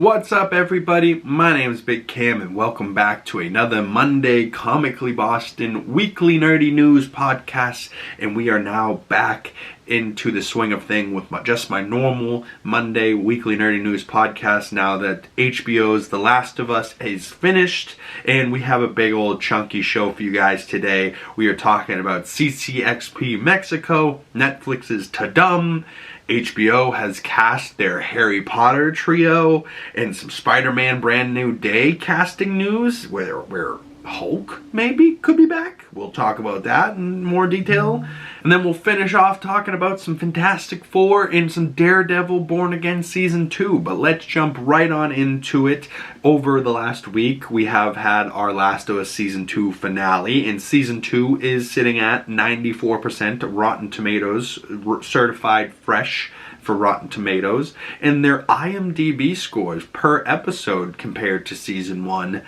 What's up, everybody? My name is Big Cam and welcome back to another Monday Comically Boston weekly nerdy news podcast, and we are now back into the swing of thing with just my normal Monday weekly nerdy news podcast now that HBO's The Last of Us is finished, and we have a big old chunky show for you guys today. We are talking about Ccxp Mexico, Netflix's Tudum, HBO has cast their Harry Potter trio, and some Spider-Man Brand New Day casting news where Hulk maybe could be back. We'll talk about that in more detail. And then we'll finish off talking about some Fantastic Four and some Daredevil Born Again Season 2. But let's jump right on into it. Over the last week, we have had our Last of Us Season 2 finale, and Season 2 is sitting at 94% Rotten Tomatoes, certified fresh for Rotten Tomatoes. And their IMDB scores per episode compared to Season 1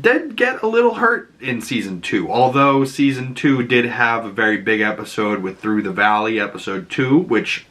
did get a little hurt in Season 2, although Season 2 did have a very big episode with Through the Valley, Episode 2, which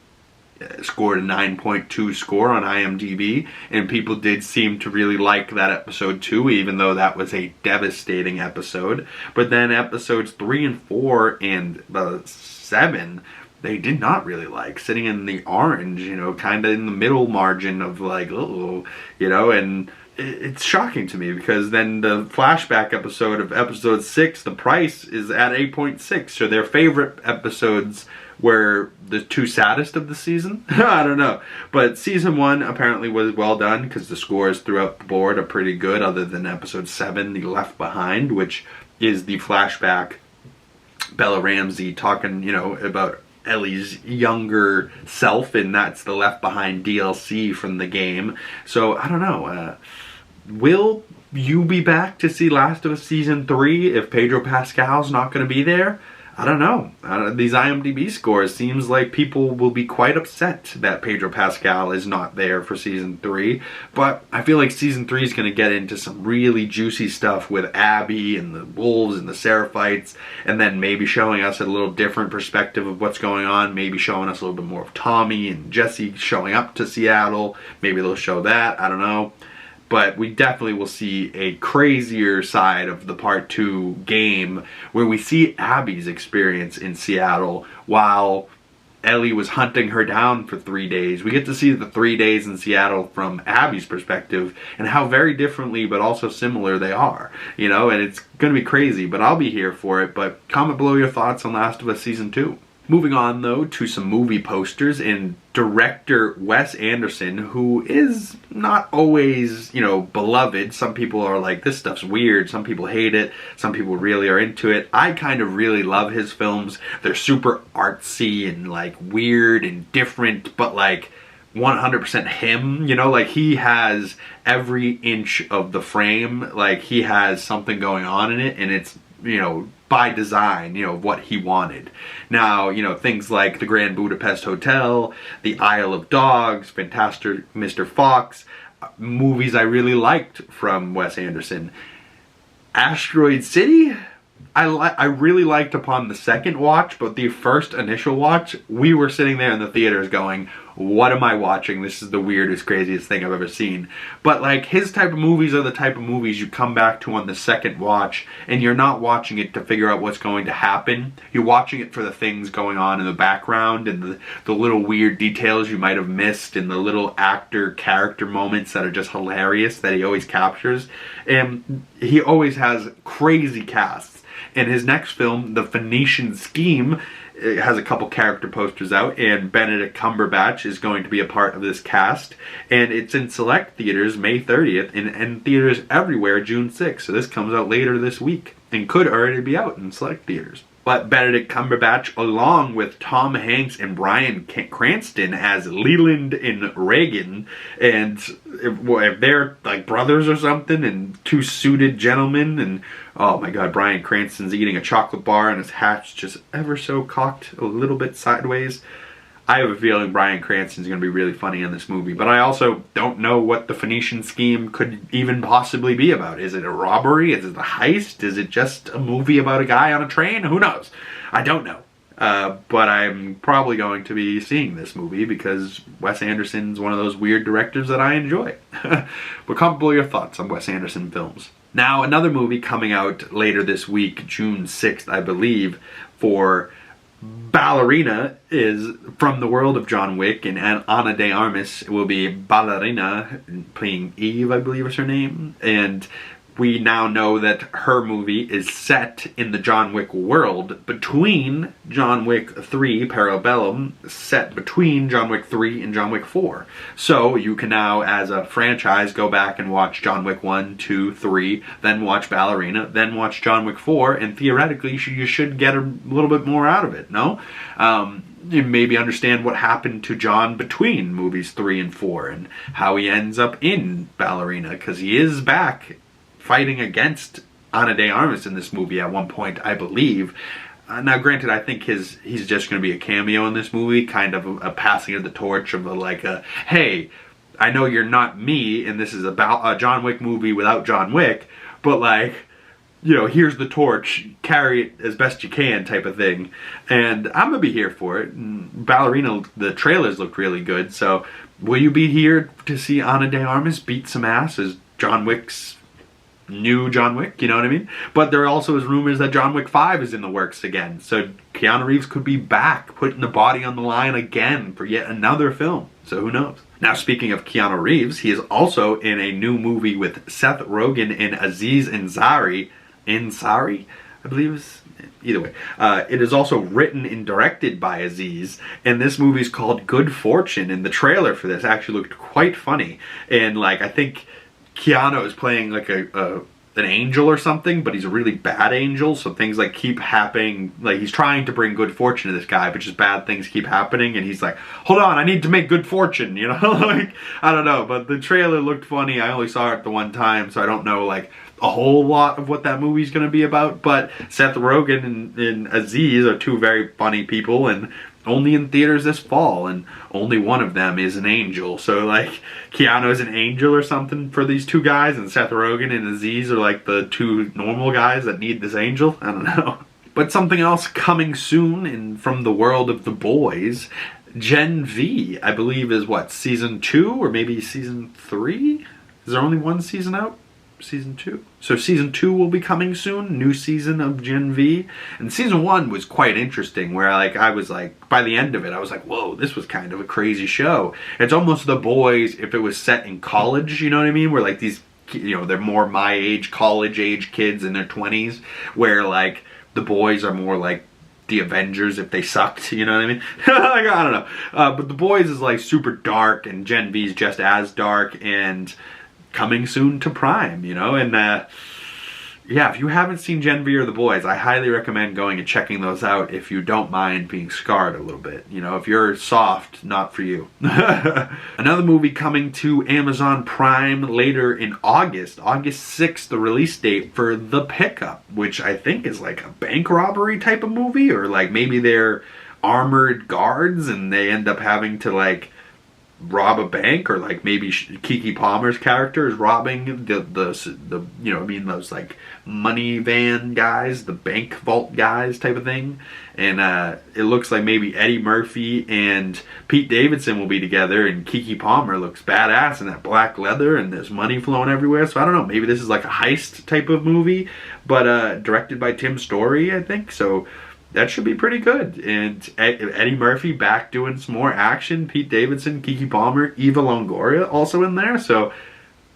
scored a 9.2 score on IMDb, and people did seem to really like that Episode 2, even though that was a devastating episode. But then Episodes 3 and 4 and 7, they did not really like, sitting in the orange, kind of in the middle margin of like, and it's shocking to me because then the flashback episode of Episode 6, The Price, is at 8.6. So their favorite episodes were the two saddest of the season? I don't know. But Season 1 apparently was well done because the scores throughout the board are pretty good, other than Episode 7, The Left Behind, which is the flashback Bella Ramsey talking, about Ellie's younger self, and that's the Left Behind DLC from the game. So, I don't know. Will you be back to see Last of Us Season 3 if Pedro Pascal's not going to be there? I don't know. These IMDb scores seems like people will be quite upset that Pedro Pascal is not there for Season 3. But I feel like Season 3 is going to get into some really juicy stuff with Abby and the wolves and the Seraphites, and then maybe showing us a little different perspective of what's going on. Maybe showing us a little bit more of Tommy and Jesse showing up to Seattle. Maybe they'll show that. I don't know. But we definitely will see a crazier side of the Part 2 game where we see Abby's experience in Seattle while Ellie was hunting her down for 3 days. We get to see the 3 days in Seattle from Abby's perspective and how very differently but also similar they are. And it's going to be crazy, but I'll be here for it. But comment below your thoughts on Last of Us Season 2. Moving on, though, to some movie posters, and director Wes Anderson, who is not always, beloved. Some people are like, this stuff's weird. Some people hate it. Some people really are into it. I kind of really love his films. They're super artsy and, weird and different, but, 100% him, he has every inch of the frame, he has something going on in it, and it's, by design, what he wanted. Now, things like the Grand Budapest Hotel, the Isle of Dogs, Fantastic Mr. Fox, movies I really liked from Wes Anderson. Asteroid City, I really liked upon the second watch, but the first initial watch, we were sitting there in the theaters going, what am I watching? This is the weirdest, craziest thing I've ever seen. But his type of movies are the type of movies you come back to on the second watch, and you're not watching it to figure out what's going to happen. You're watching it for the things going on in the background and the little weird details you might have missed and the little actor-character moments that are just hilarious that he always captures. And he always has crazy casts. In his next film, The Phoenician Scheme, it has a couple character posters out, and Benedict Cumberbatch is going to be a part of this cast, and it's in select theaters May 30th and theaters everywhere June 6th. So this comes out later this week and could already be out in select theaters. But Benedict Cumberbatch, along with Tom Hanks and Bryan Cranston as Leland and Reagan, and if they're brothers or something, and two suited gentlemen, and oh my god, Bryan Cranston's eating a chocolate bar and his hat's just ever so cocked a little bit sideways. I have a feeling Bryan Cranston's going to be really funny in this movie, but I also don't know what the Phoenician Scheme could even possibly be about. Is it a robbery? Is it a heist? Is it just a movie about a guy on a train? Who knows? I don't know. But I'm probably going to be seeing this movie because Wes Anderson's one of those weird directors that I enjoy. But comment below your thoughts on Wes Anderson films. Now, another movie coming out later this week, June 6th, I believe, for Ballerina is from the world of John Wick, and Ana de Armas will be Ballerina, playing Eve, I believe is her name. And we now know that her movie is set in the John Wick world between John Wick 3 Parabellum, set between John Wick 3 and John Wick 4. So you can now, as a franchise, go back and watch John Wick 1, 2, 3, then watch Ballerina, then watch John Wick 4, and theoretically you should get a little bit more out of it, no? You maybe understand what happened to John between movies 3 and 4 and how he ends up in Ballerina, because he is back fighting against Ana de Armas in this movie at one point, I believe. Now, granted, I think he's just going to be a cameo in this movie, kind of a passing of the torch of hey, I know you're not me, and this is about a John Wick movie without John Wick, but like, you know, here's the torch, carry it as best you can type of thing. And I'm going to be here for it. And Ballerina, the trailers looked really good, so will you be here to see Ana de Armas beat some ass as John Wick's new John Wick, you know what I mean? But there also is rumors that John Wick 5 is in the works again. So Keanu Reeves could be back, putting the body on the line again for yet another film. So who knows? Now, speaking of Keanu Reeves, he is also in a new movie with Seth Rogen and Aziz Ansari. Ansari, I believe is... Either way, it is also written and directed by Aziz, and this movie's called Good Fortune, and the trailer for this actually looked quite funny. And like, I think Keanu is playing like an angel or something, but he's a really bad angel, so things like keep happening. Like, he's trying to bring good fortune to this guy, but just bad things keep happening, and he's like, hold on, I need to make good fortune, you know? Like, I don't know, but the trailer looked funny. I only saw it the one time, so I don't know like a whole lot of what that movie's going to be about. But Seth Rogen and Aziz are two very funny people, and only in theaters this fall, and only one of them is an angel. So like, Keanu is an angel or something for these two guys, and Seth Rogen and Aziz are like the two normal guys that need this angel. I don't know. But something else coming soon, and from the world of The Boys, Gen V, I believe, is what, season 2 or maybe season 3? Is there only one season out? Season 2. So season 2 will be coming soon, new season of Gen V. And season 1 was quite interesting, where like I was like, by the end of it, I was like, whoa, this was kind of a crazy show. It's almost The Boys if it was set in college, you know what I mean? Where like these, you know, they're more my age, college age kids in their 20s, where like The Boys are more like the Avengers if they sucked, you know what I mean? Like, I don't know. But The Boys is like super dark, and Gen V is just as dark, and coming soon to Prime, you know? And yeah, if you haven't seen Gen V or The Boys, I highly recommend going and checking those out if you don't mind being scarred a little bit. You know, if you're soft, not for you. Another movie coming to Amazon Prime later in August 6th, the release date for The Pickup, which I think is like a bank robbery type of movie, or like maybe they're armored guards and they end up having to like rob a bank, or like maybe Keke Palmer's character is robbing the you know, I mean, those like money van guys, the bank vault guys type of thing. And it looks like maybe Eddie Murphy and Pete Davidson will be together, and Keke Palmer looks badass in that black leather, and there's money flowing everywhere. So I don't know, maybe this is like a heist type of movie, but directed by Tim Story, I think. So that should be pretty good. And Eddie Murphy back doing some more action. Pete Davidson, Keke Palmer, Eva Longoria also in there. So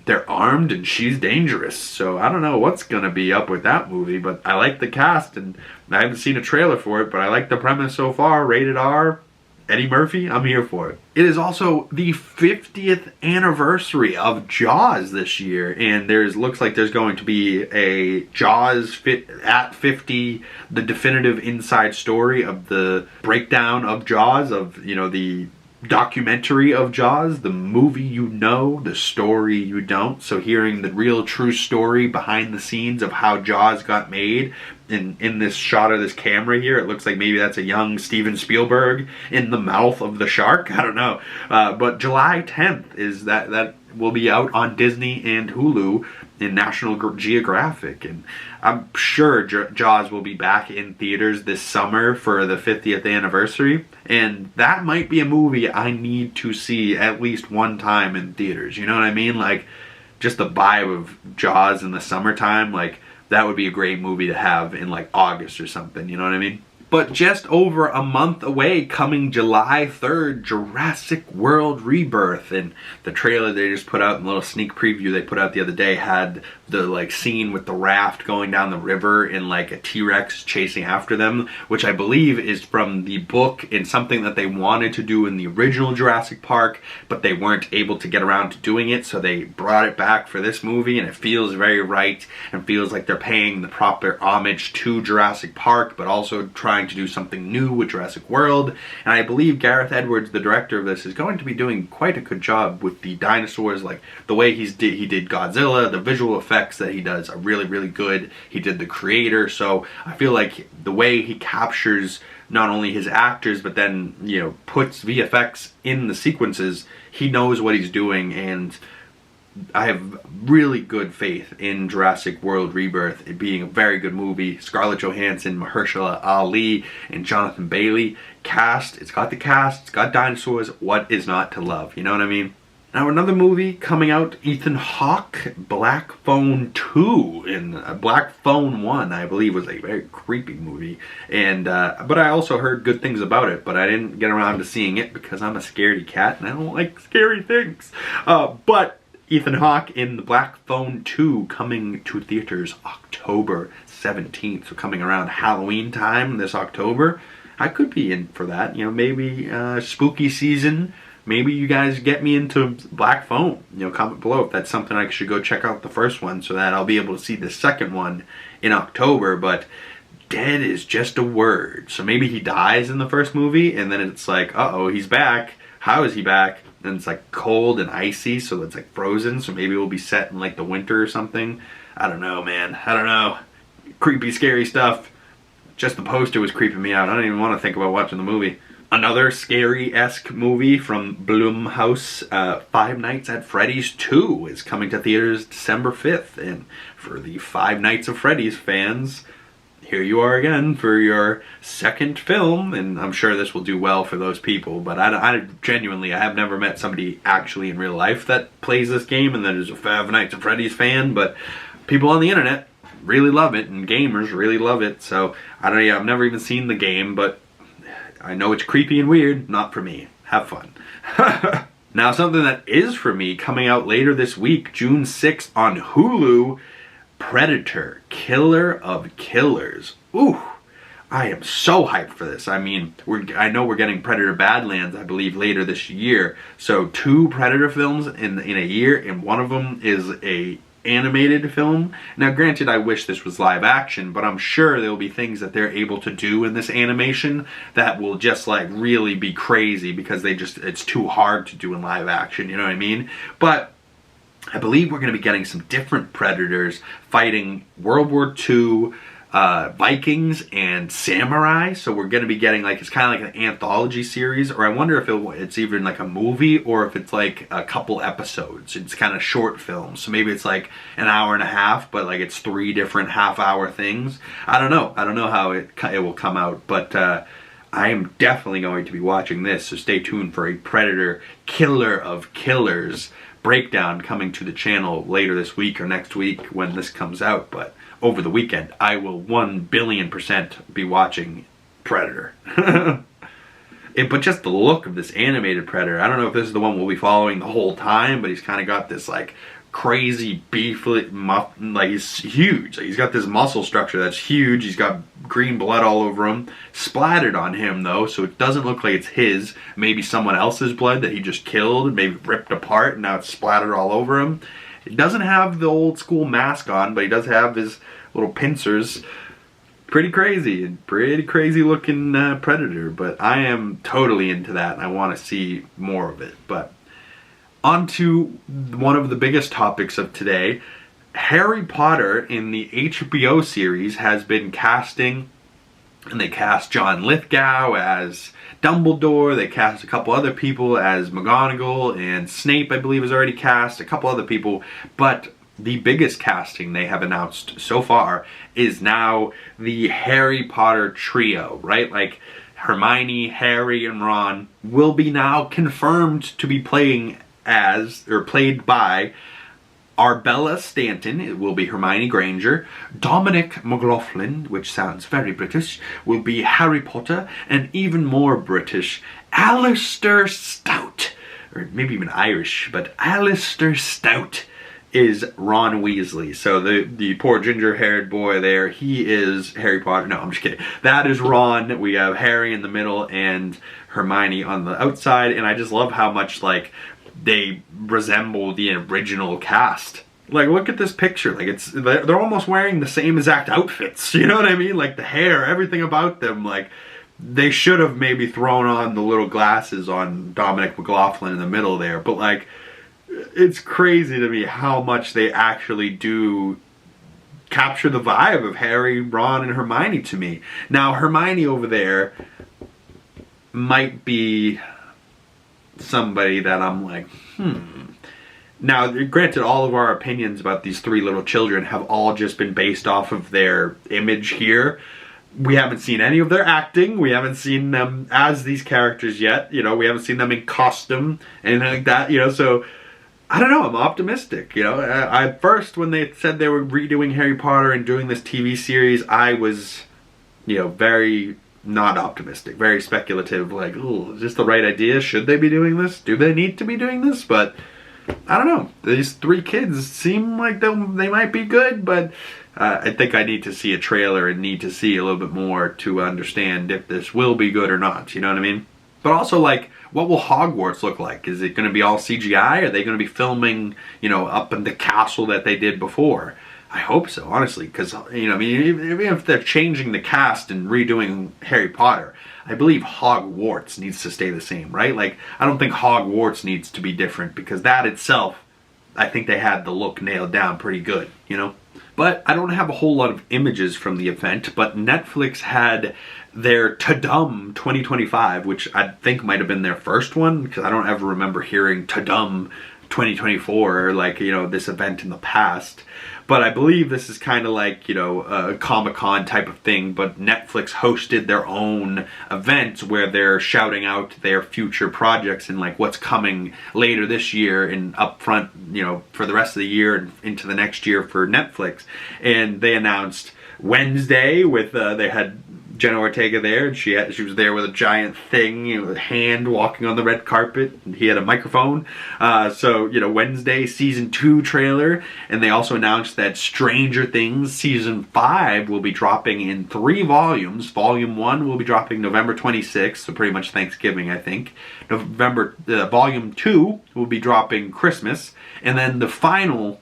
they're armed and she's dangerous. So I don't know what's going to be up with that movie. But I like the cast, and I haven't seen a trailer for it, but I like the premise so far. Rated R. Eddie Murphy, I'm here for it. It is also the 50th anniversary of Jaws this year, and looks like there's going to be a Jaws at 50, the definitive inside story of the breakdown of Jaws, of, you know, the documentary of Jaws, the movie you know, the story you don't. So hearing the real true story behind the scenes of how Jaws got made. In this shot of this camera here, it looks like maybe that's a young Steven Spielberg in the mouth of the shark. I don't know. But July 10th is that will be out on Disney and Hulu. in National Geographic, and I'm sure Jaws will be back in theaters this summer for the 50th anniversary, and that might be a movie I need to see at least one time in theaters. You know what I mean? Like, just the vibe of Jaws in the summertime, like, that would be a great movie to have in like August or something, you know what I mean? But just over a month away, coming July 3rd, Jurassic World Rebirth. And the trailer they just put out, the little sneak preview they put out the other day, had the like scene with the raft going down the river and like a T-Rex chasing after them, which I believe is from the book and something that they wanted to do in the original Jurassic Park, but they weren't able to get around to doing it, so they brought it back for this movie, and it feels very right and feels like they're paying the proper homage to Jurassic Park, but also trying to do something new with Jurassic World. And I believe Gareth Edwards, the director of this, is going to be doing quite a good job with the dinosaurs. Like the way he did Godzilla, the visual effects that he does are really, really good. He did The Creator, so I feel like the way he captures not only his actors, but then, you know, puts VFX in the sequences, he knows what he's doing, and I have really good faith in Jurassic World Rebirth, it being a very good movie. Scarlett Johansson, Mahershala Ali, and Jonathan Bailey. It's got the cast, it's got dinosaurs, what is not to love, you know what I mean? Now another movie coming out, Ethan Hawke, Black Phone 2, and Black Phone 1, I believe, was a very creepy movie, and but I also heard good things about it, but I didn't get around to seeing it because I'm a scaredy cat and I don't like scary things. But Ethan Hawke in the Black Phone 2 coming to theaters October 17th, so coming around Halloween time this October. I could be in for that, you know, maybe spooky season. Maybe you guys get me into Black Phone. You know, comment below if that's something I should go check out the first one so that I'll be able to see the second one in October. But dead is just a word. So maybe he dies in the first movie and then it's like, uh-oh, he's back. How is he back? And it's like cold and icy, so it's like frozen. So maybe we'll be set in like the winter or something. I don't know, man. I don't know. Creepy, scary stuff. Just the poster was creeping me out. I don't even want to think about watching the movie. Another scary-esque movie from Blumhouse, Five Nights at Freddy's 2 is coming to theaters December 5th. And for the Five Nights at Freddy's fans, here you are again for your second film. And I'm sure this will do well for those people. But I genuinely, I have never met somebody actually in real life that plays this game and that is a Five Nights at Freddy's fan. But people on the internet really love it, and gamers really love it. So, I don't know, I've never even seen the game, but I know it's creepy and weird. Not for me. Have fun. Now, something that is for me, coming out later this week, June 6th on Hulu, Predator, Killer of Killers. Ooh, I am so hyped for this. I mean, I know we're getting Predator Badlands, I believe, later this year. So 2 Predator films in a year, and one of them is a animated film. Now granted, I wish this was live action, but I'm sure there will be things that they're able to do in this animation that will just like really be crazy because it's too hard to do in live action, you know what I mean? But I believe we're going to be getting some different Predators fighting World War II Vikings and samurai, so we're going to be getting like, it's kind of like an anthology series, or I wonder if it's even like a movie or if it's like a couple episodes. It's kind of short films, so maybe it's like an hour and a half, but like it's 3 different half-hour things. I don't know how it will come out, but I am definitely going to be watching this, so stay tuned for a Predator Killer of Killers breakdown coming to the channel later this week or next week when this comes out. But over the weekend, I will 1,000,000,000% be watching Predator. But just the look of this animated Predator, I don't know if this is the one we'll be following the whole time, but he's kind of got this like crazy beef, like he's huge. Like, he's got this muscle structure that's huge. He's got green blood all over him, splattered on him though, so it doesn't look like it's his. Maybe someone else's blood that he just killed, maybe ripped apart, and now it's splattered all over him. He doesn't have the old school mask on, but he does have his little pincers. Pretty crazy looking Predator, but I am totally into that and I want to see more of it. But on to one of the biggest topics of today. Harry Potter in the HBO series has been casting, and they cast John Lithgow as Dumbledore, they cast a couple other people as McGonagall, and Snape, I believe, is already cast, a couple other people, but the biggest casting they have announced so far is now the Harry Potter trio, right? Like Hermione, Harry, and Ron will be now confirmed to be played by Arbella Stanton. It will be Hermione Granger. Dominic McLaughlin, which sounds very British, will be Harry Potter, and even more British, Alistair Stout, or maybe even Irish, but Alistair Stout is Ron Weasley. So the poor ginger-haired boy there, he is Harry Potter. No, I'm just kidding. That is Ron. We have Harry in the middle and Hermione on the outside, and I just love how much, like, they resemble the original cast. Like, look at this picture. Like, they're almost wearing the same exact outfits. You know what I mean? Like, the hair, everything about them. Like, they should have maybe thrown on the little glasses on Dominic McLaughlin in the middle there. But, like, it's crazy to me how much they actually do capture the vibe of Harry, Ron, and Hermione to me. Now, Hermione over there might be somebody that I'm like, Now, granted, all of our opinions about these three little children have all just been based off of their image here. We haven't seen any of their acting. We haven't seen them as these characters yet. You know, we haven't seen them in costume, anything like that, you know, so I don't know, I'm optimistic, you know. At first, when they said they were redoing Harry Potter and doing this TV series, I was, you know, very not optimistic, very speculative, like, ooh, is this the right idea? Should they be doing this? Do they need to be doing this? But I don't know. These three kids seem like they might be good, but I think I need to see a trailer and need to see a little bit more to understand if this will be good or not, you know what I mean? But also, like, what will Hogwarts look like? Is it going to be all CGI? Are they going to be filming, you know, up in the castle that they did before? I hope so, honestly, because, you know, I mean, even if they're changing the cast and redoing Harry Potter, I believe Hogwarts needs to stay the same, right? Like, I don't think Hogwarts needs to be different, because that itself, I think they had the look nailed down pretty good, you know? But I don't have a whole lot of images from the event, but Netflix had their Tudum 2025, which I think might have been their first one, because I don't ever remember hearing Tudum 2024, or like, you know, this event in the past. But I believe this is kind of like, you know, a Comic-Con type of thing, but Netflix hosted their own event where they're shouting out their future projects and like what's coming later this year and up front, you know, for the rest of the year and into the next year for Netflix. And they announced Wednesday with, they had Jenna Ortega there, and she was there with a giant thing, you know, a hand walking on the red carpet, and he had a microphone. So, you know, Wednesday, Season 2 trailer, and they also announced that Stranger Things Season 5 will be dropping in 3 volumes. Volume 1 will be dropping November 26th, so pretty much Thanksgiving, I think. Volume 2 will be dropping Christmas, and then the final,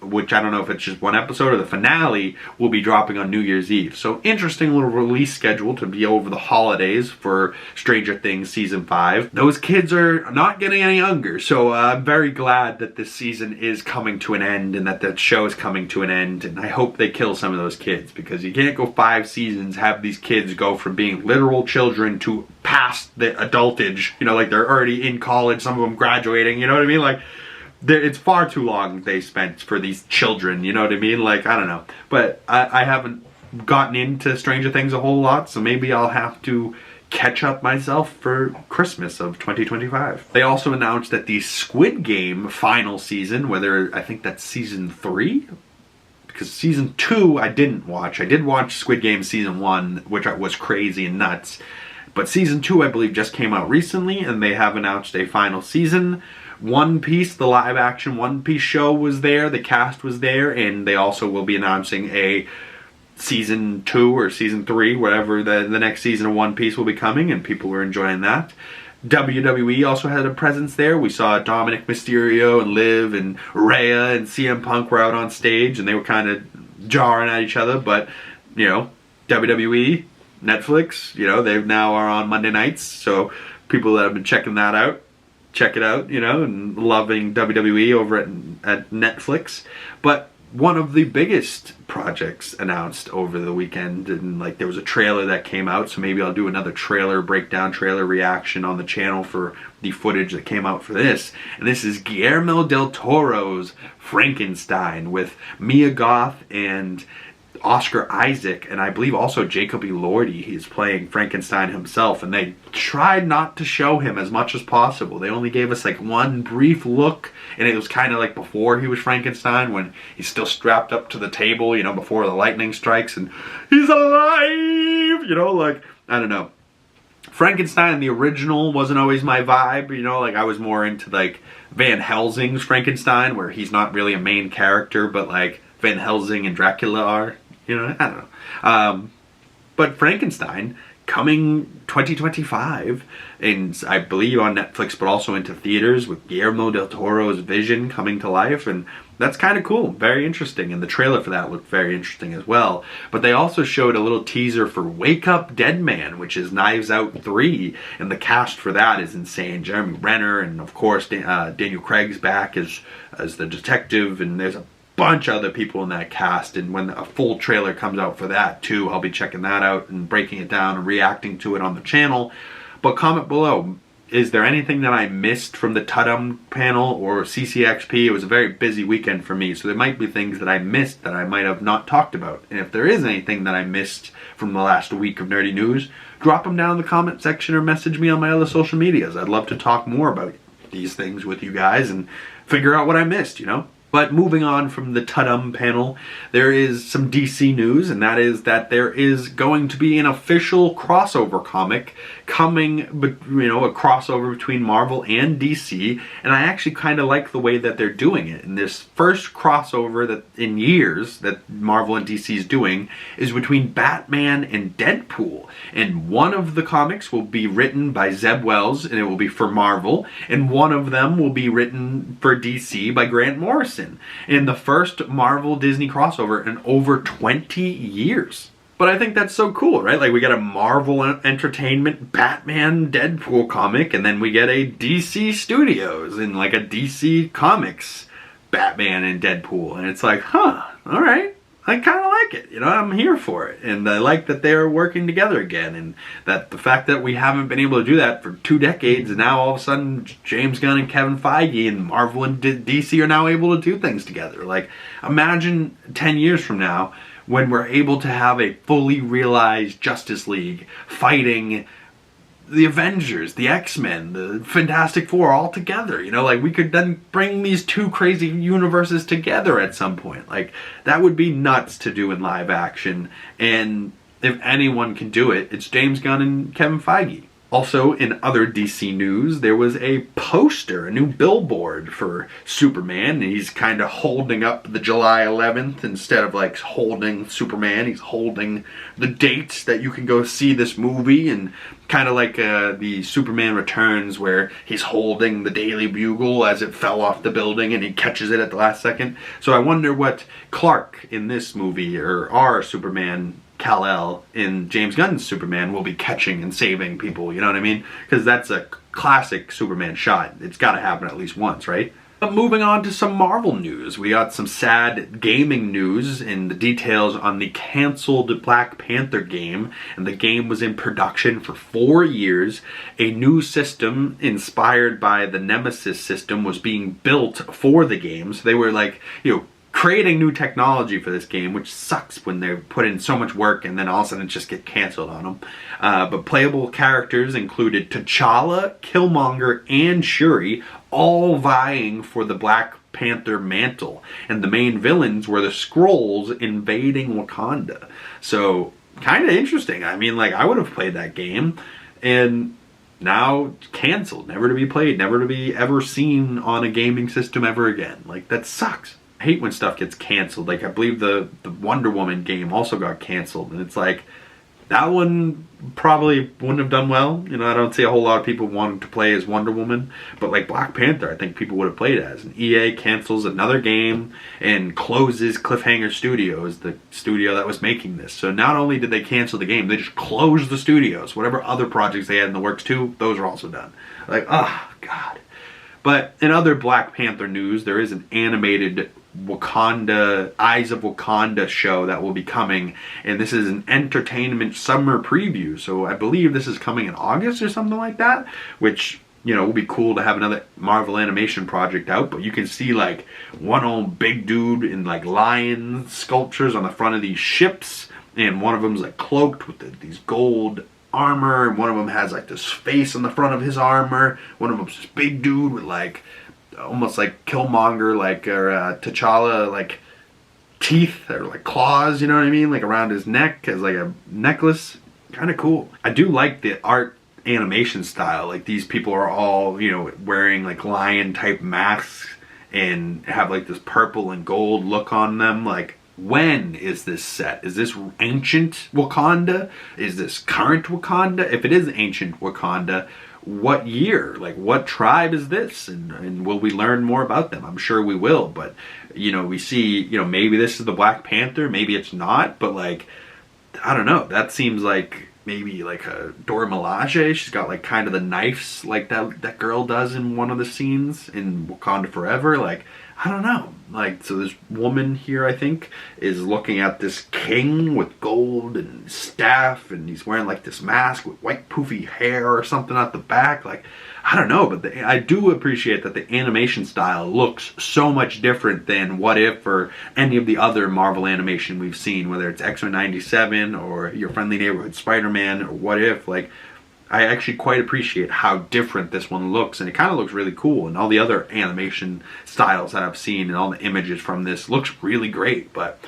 which I don't know if it's just one episode or the finale, will be dropping on New Year's Eve. So interesting little release schedule to be over the holidays for Stranger Things Season 5. Those kids are not getting any younger, so I'm very glad that this season is coming to an end and that show is coming to an end, and I hope they kill some of those kids, because you can't go 5 seasons, have these kids go from being literal children to past the adultage, you know, like they're already in college, some of them graduating, you know what I mean? Like, it's far too long they spent for these children, you know what I mean? Like, I don't know. But I haven't gotten into Stranger Things a whole lot, so maybe I'll have to catch up myself for Christmas of 2025. They also announced that the Squid Game final season, whether I think that's Season 3? Because Season 2 I didn't watch. I did watch Squid Game Season 1, which was crazy and nuts. But Season 2, I believe, just came out recently, and they have announced a final season. One Piece, the live-action One Piece show was there, the cast was there, and they also will be announcing a Season 2 or Season 3, whatever the next season of One Piece will be coming, and people were enjoying that. WWE also had a presence there. We saw Dominic Mysterio and Liv and Rhea and CM Punk were out on stage, and they were kind of jarring at each other, but, you know, WWE, Netflix, you know, they now are on Monday nights, so people that have been checking that out, check it out, you know, and loving WWE over at Netflix. But one of the biggest projects announced over the weekend, and like there was a trailer that came out, so maybe I'll do another trailer breakdown, trailer reaction on the channel for the footage that came out for this. And this is Guillermo del Toro's Frankenstein with Mia Goth and Oscar Isaac, and I believe also Jacob Elordi. He's playing Frankenstein himself, and they tried not to show him as much as possible. They only gave us like one brief look, and it was kind of like before he was Frankenstein, when he's still strapped up to the table, you know, before the lightning strikes, and he's alive, you know, like, I don't know. Frankenstein, the original, wasn't always my vibe, you know, like I was more into like Van Helsing's Frankenstein, where he's not really a main character, but like Van Helsing and Dracula are. You know, I don't know. But Frankenstein, coming 2025, and I believe on Netflix, but also into theaters, with Guillermo del Toro's vision coming to life, and that's kind of cool, very interesting, and the trailer for that looked very interesting as well. But they also showed a little teaser for Wake Up Dead Man, which is Knives Out 3, and the cast for that is insane. Jeremy Renner, and of course Daniel Craig's back as the detective, and there's a bunch of other people in that cast, and when a full trailer comes out for that too, I'll be checking that out and breaking it down and reacting to it on the channel. But comment below, is there anything that I missed from the Tudum panel or Ccxp? It was a very busy weekend for me, so there might be things that I missed that I might have not talked about. And if there is anything that I missed from the last week of nerdy news, drop them down in the comment section or message me on my other social medias. I'd love to talk more about these things with you guys and figure out what I missed, you know? But moving on from the Tudum panel, there is some DC news, and that is that there is going to be an official crossover comic coming, you know, a crossover between Marvel and DC, and I actually kind of like the way that they're doing it. And this first crossover that in years that Marvel and DC is doing is between Batman and Deadpool, and one of the comics will be written by Zeb Wells, and it will be for Marvel, and one of them will be written for DC by Grant Morrison. In the first Marvel Disney crossover in over 20 years. But I think that's so cool, right? Like we get a Marvel Entertainment Batman Deadpool comic, and then we get a DC Studios and like a DC Comics Batman and Deadpool. And it's like, huh, all right. I kind of like it, you know, I'm here for it, and I like that they're working together again, and that the fact that we haven't been able to do that for 2 decades, and now all of a sudden James Gunn and Kevin Feige and Marvel and DC are now able to do things together. Like, imagine 10 years from now when we're able to have a fully realized Justice League fighting the Avengers, the X-Men, the Fantastic Four all together. You know, like we could then bring these 2 crazy universes together at some point. Like that would be nuts to do in live action. And if anyone can do it, it's James Gunn and Kevin Feige. Also, in other DC news, there was a poster, a new billboard for Superman. And he's kind of holding up the July 11th instead of like holding Superman. He's holding the date that you can go see this movie, and kind of like the Superman Returns, where he's holding the Daily Bugle as it fell off the building and he catches it at the last second. So I wonder what Clark in this movie, or our Superman Kal-El in James Gunn's Superman, will be catching and saving people, you know what I mean? Because that's a classic Superman shot. It's got to happen at least once, right? But moving on to some Marvel news, we got some sad gaming news and the details on the canceled Black Panther game, and the game was in production for 4 years. A new system inspired by the Nemesis system was being built for the game, so they were like, you know, creating new technology for this game, which sucks when they put in so much work and then all of a sudden it just get canceled on them. But playable characters included T'Challa, Killmonger, and Shuri, all vying for the Black Panther mantle. And the main villains were the Skrulls invading Wakanda. So, kind of interesting. I mean, like, I would have played that game, and now canceled, never to be played, never to be ever seen on a gaming system ever again. Like, that sucks. I hate when stuff gets canceled. Like, I believe the Wonder Woman game also got canceled, and it's like, that one probably wouldn't have done well. You know, I don't see a whole lot of people wanting to play as Wonder Woman, but like Black Panther, I think people would have played as. And EA cancels another game and closes Cliffhanger Studios, the studio that was making this. So not only did they cancel the game, they just closed the studios. Whatever other projects they had in the works too, those are also done. Like, oh, God. But in other Black Panther news, there is an animated Wakanda, Eyes of Wakanda show that will be coming, and this is an entertainment summer preview, so I believe this is coming in August or something like that, which, you know, will be cool to have another Marvel animation project out. But you can see like one old big dude in like lion sculptures on the front of these ships, and one of them's like cloaked with these gold armor, and one of them has like this face on the front of his armor. One of them's this big dude with like almost like Killmonger, like, or T'Challa, like teeth or like claws, you know what I mean, like around his neck as like a necklace. Kind of cool. I do like the art animation style. Like these people are all, you know, wearing like lion type masks and have like this purple and gold look on them. Like, when is this set? Is this ancient Wakanda? Is this current Wakanda? If it is ancient Wakanda, what year? Like, what tribe is this? And will we learn more about them? I'm sure we will, but, you know, we see, you know, maybe this is the Black Panther, maybe it's not, but like, I don't know. That seems like maybe like a Dora Milaje. She's got like kind of the knives like that girl does in one of the scenes in Wakanda Forever. Like, I don't know. Like, so this woman here, I think, is looking at this king with gold and staff, and he's wearing like this mask with white poofy hair or something at the back. Like, I don't know, but I do appreciate that the animation style looks so much different than What If or any of the other Marvel animation we've seen, whether it's X-Men 97 or Your Friendly Neighborhood Spider-Man or What If. Like, I actually quite appreciate how different this one looks, and it kind of looks really cool, and all the other animation styles that I've seen and all the images from this looks really great. But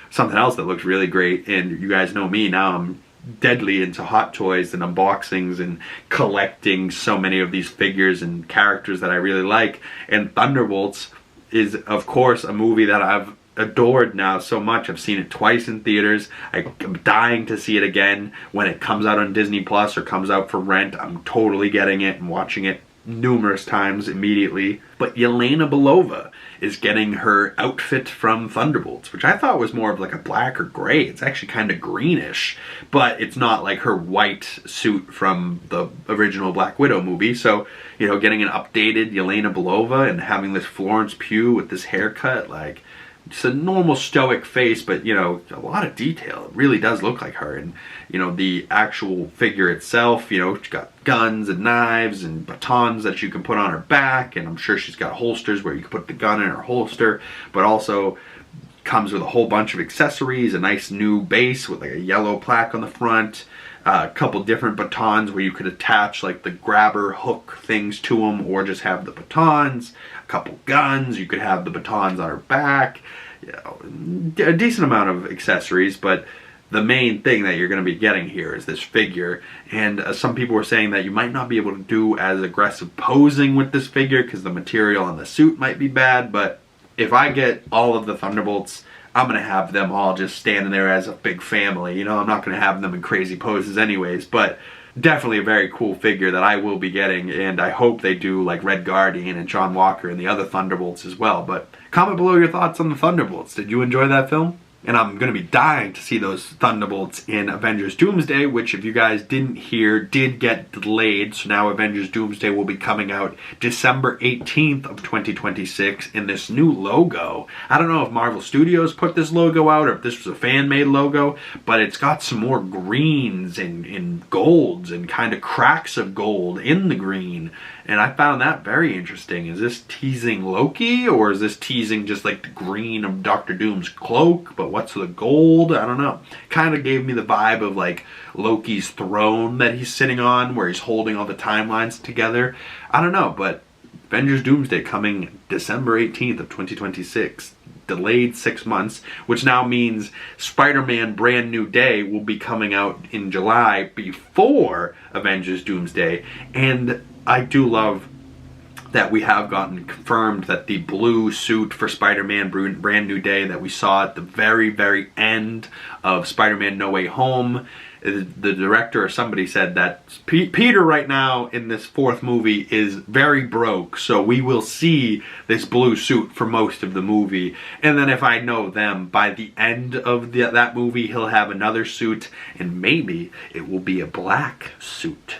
something else that looks really great, and you guys know me now, I'm deadly into Hot Toys and unboxings and collecting so many of these figures and characters that I really like, and Thunderbolts is of course a movie that I've adored now so much. I've seen it twice in theaters. I'm dying to see it again when it comes out on Disney Plus or comes out for rent. I'm totally getting it and watching it numerous times immediately. But Yelena Belova is getting her outfit from Thunderbolts, which I thought was more of like a black or gray. It's actually kind of greenish, but it's not like her white suit from the original Black Widow movie. So, you know, getting an updated Yelena Belova and having this Florence Pugh with this haircut, like, it's a normal stoic face, but, you know, a lot of detail. It really does look like her. And, you know, the actual figure itself, you know, she's got guns and knives and batons that you can put on her back, and I'm sure she's got holsters where you can put the gun in her holster, but also comes with a whole bunch of accessories, a nice new base with like a yellow plaque on the front, a couple different batons where you could attach like the grabber hook things to them, or just have the batons, a couple guns, you could have the batons on her back, you know, a decent amount of accessories. But the main thing that you're going to be getting here is this figure, and some people were saying that you might not be able to do as aggressive posing with this figure because the material on the suit might be bad. But if I get all of the Thunderbolts, I'm going to have them all just standing there as a big family. You know, I'm not going to have them in crazy poses anyways, but definitely a very cool figure that I will be getting, and I hope they do like Red Guardian and John Walker and the other Thunderbolts as well. But comment below your thoughts on the Thunderbolts. Did you enjoy that film? And I'm going to be dying to see those Thunderbolts in Avengers Doomsday, which, if you guys didn't hear, did get delayed. So now Avengers Doomsday will be coming out December 18th of 2026 in this new logo. I don't know if Marvel Studios put this logo out or if this was a fan-made logo, but it's got some more greens and golds and kind of cracks of gold in the green. And I found that very interesting. Is this teasing Loki, or is this teasing just like the green of Doctor Doom's cloak? But what's the gold? I don't know. Kind of gave me the vibe of like Loki's throne that he's sitting on, where he's holding all the timelines together. I don't know, but Avengers Doomsday coming December 18th of 2026. Delayed 6 months, which now means Spider-Man Brand New Day will be coming out in July before Avengers Doomsday. And I do love that we have gotten confirmed that the blue suit for Spider-Man Brand New Day that we saw at the very, very end of Spider-Man No Way Home, the director or somebody said that Peter right now in this fourth movie is very broke, so we will see this blue suit for most of the movie. And then if I know them, by the end of that movie, he'll have another suit, and maybe it will be a black suit.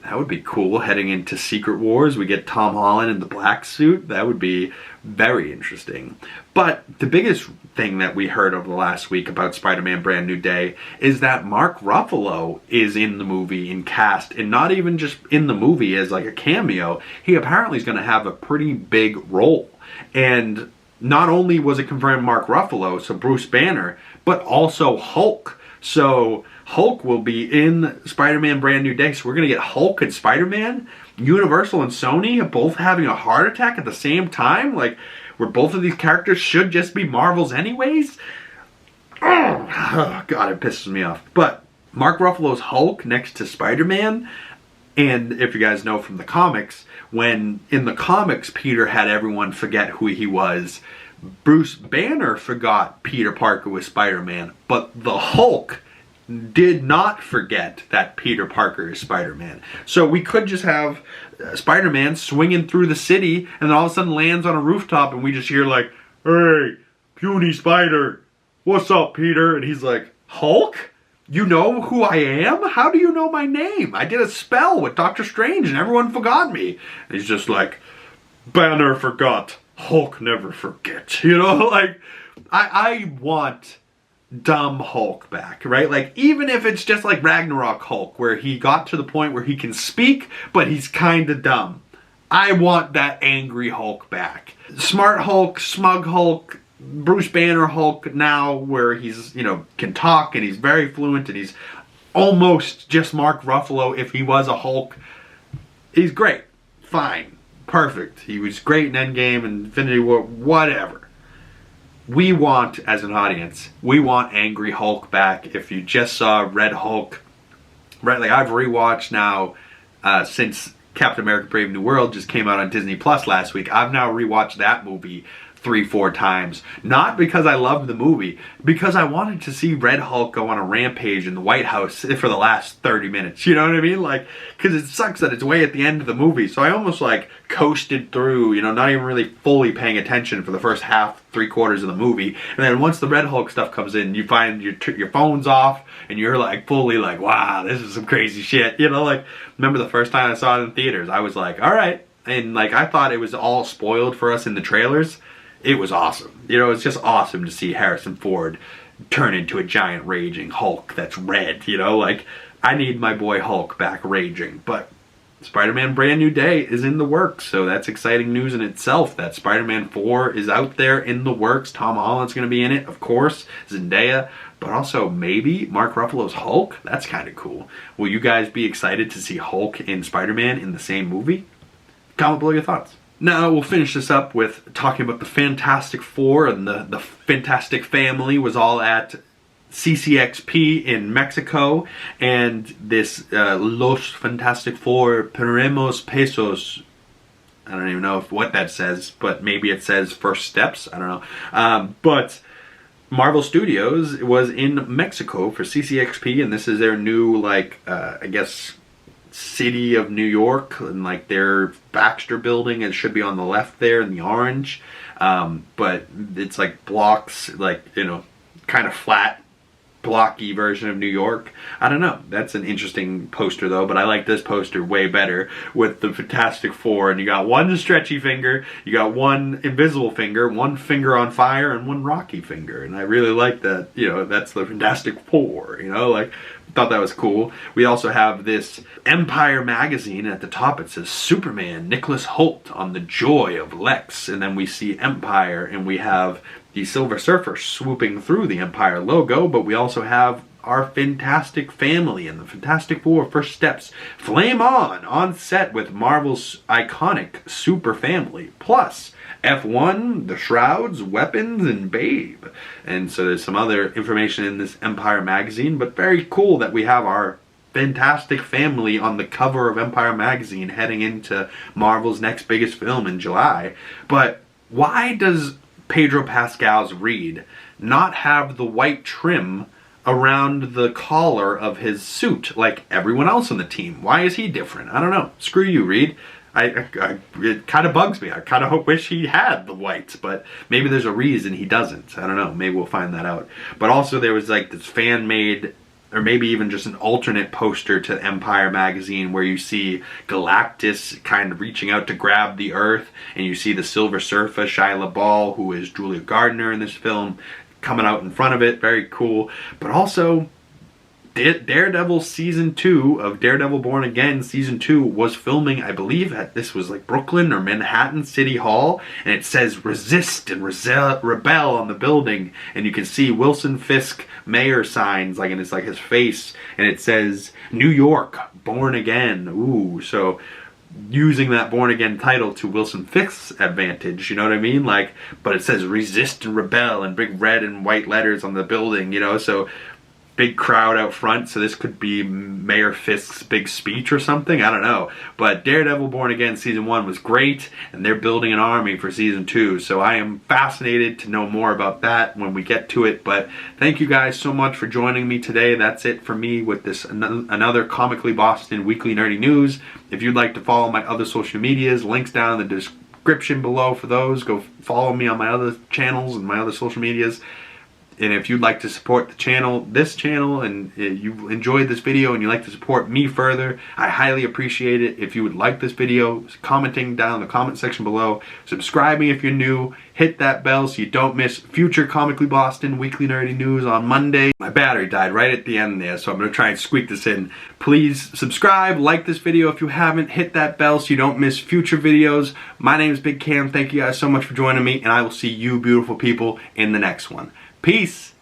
That would be cool. Heading into Secret Wars, we get Tom Holland in the black suit. That would be very interesting. But the biggest thing that we heard over the last week about Spider-Man Brand New Day is that Mark Ruffalo is in the movie, in cast, and not even just in the movie as like a cameo. He apparently is going to have a pretty big role. And not only was it confirmed Mark Ruffalo, so Bruce Banner, but also Hulk. So Hulk will be in Spider-Man Brand New Day. So we're going to get Hulk and Spider-Man, Universal and Sony both having a heart attack at the same time. Like, where both of these characters should just be Marvels anyways. Oh, God, it pisses me off. But Mark Ruffalo's Hulk next to Spider-Man. And if you guys know from the comics, when in the comics Peter had everyone forget who he was, Bruce Banner forgot Peter Parker was Spider-Man, but the Hulk did not forget that Peter Parker is Spider-Man. So we could just have Spider-Man swinging through the city and then all of a sudden lands on a rooftop and we just hear like, "Hey, puny spider, what's up, Peter?" And he's like, "Hulk? You know who I am? How do you know my name? I did a spell with Doctor Strange and everyone forgot me." And he's just like, "Banner forgot. Hulk never forgets." You know, like, I want dumb Hulk back, right? Like, even if it's just like Ragnarok Hulk, where he got to the point where he can speak, but he's kind of dumb. I want that angry Hulk back. Smart Hulk, smug Hulk, Bruce Banner Hulk now, where he's, you know, can talk and he's very fluent and he's almost just Mark Ruffalo if he was a Hulk. He's great. Fine. Perfect. He was great in Endgame and Infinity War, whatever. We want, as an audience, we want angry Hulk back. If you just saw Red Hulk, right? Like, I've rewatched now since Captain America Brave New World just came out on Disney Plus last week. I've now rewatched that movie 3-4 times. Not because I loved the movie, because I wanted to see Red Hulk go on a rampage in the White House for the last 30 minutes. You know what I mean? Like, because it sucks that it's way at the end of the movie. So I almost like coasted through, you know, not even really fully paying attention for the first half, 3/4 of the movie. And then once the Red Hulk stuff comes in, you find your phone's off and you're like fully like, wow, this is some crazy shit. You know, like, remember the first time I saw it in theaters, I was like, all right. And like, I thought it was all spoiled for us in the trailers. It was awesome. You know, it's just awesome to see Harrison Ford turn into a giant raging Hulk that's red, you know? Like, I need my boy Hulk back raging. But Spider-Man Brand New Day is in the works, so that's exciting news in itself that Spider-Man 4 is out there in the works. Tom Holland's going to be in it, of course. Zendaya. But also, maybe Mark Ruffalo's Hulk? That's kind of cool. Will you guys be excited to see Hulk and Spider-Man in the same movie? Comment below your thoughts. Now we'll finish this up with talking about the Fantastic Four, and the Fantastic Family was all at Ccxp in Mexico, and this Los Fantastic Four Peremos Pesos, I don't even know what that says, but maybe it says first steps, I don't know. But Marvel Studios was in Mexico for Ccxp, and this is their new, like, I guess, city of New York, and like their Baxter building, it should be on the left there in the orange, but it's like blocks, like, you know, kind of flat blocky version of New York. I don't know, that's an interesting poster though, but I like this poster way better with the Fantastic Four, and you got one stretchy finger, you got one invisible finger, one finger on fire, and one rocky finger, and I really like that. You know, that's the Fantastic Four, you know, like, thought that was cool. We also have this Empire magazine, and at the top it says Superman, Nicholas Hoult on the joy of Lex, and then we see Empire, and we have the Silver Surfer swooping through the Empire logo, but we also have our Fantastic Family and the Fantastic Four First Steps flame on set with Marvel's iconic Super Family, plus F1, the Shrouds, Weapons, and Babe. And so there's some other information in this Empire magazine, but very cool that we have our Fantastic Family on the cover of Empire magazine heading into Marvel's next biggest film in July. But why does Pedro Pascal's Reed not have the white trim around the collar of his suit like everyone else on the team? Why is he different? I don't know. Screw you, Reed. It kind of bugs me. I kind of wish he had the whites, but maybe there's a reason he doesn't. I don't know. Maybe we'll find that out. But also there was like this fan-made or maybe even just an alternate poster to Empire magazine where you see Galactus kind of reaching out to grab the Earth, and you see the Silver Surfer, Shia LaBeouf, who is Julia Gardner in this film, coming out in front of it. Very cool. But also, Daredevil Season 2 of Daredevil Born Again Season 2 was filming, I believe, at, this was like Brooklyn or Manhattan City Hall, and it says resist and rebel on the building, and you can see Wilson Fisk mayor signs, like, and it's like his face, and it says New York Born Again. Ooh, so using that Born Again title to Wilson Fisk's advantage, you know what I mean? Like, but it says resist and rebel in big red and white letters on the building, you know, so big crowd out front, so this could be Mayor Fisk's big speech or something, I don't know. But Daredevil Born Again Season 1 was great, and they're building an army for Season 2, so I am fascinated to know more about that when we get to it. But thank you guys so much for joining me today. That's it for me with this another Comically Boston Weekly Nerdy News. If you'd like to follow my other social medias, links down in the description below for those. Go follow me on my other channels and my other social medias. And if you'd like to support the channel, this channel, and you enjoyed this video and you'd like to support me further, I highly appreciate it. If you would like this video, commenting down in the comment section below, subscribing if you're new, hit that bell so you don't miss future Comically Boston Weekly Nerdy News on Monday. My battery died right at the end there, so I'm going to try and squeak this in. Please subscribe, like this video if you haven't, hit that bell so you don't miss future videos. My name is Big Cam. Thank you guys so much for joining me, and I will see you beautiful people in the next one. Peace!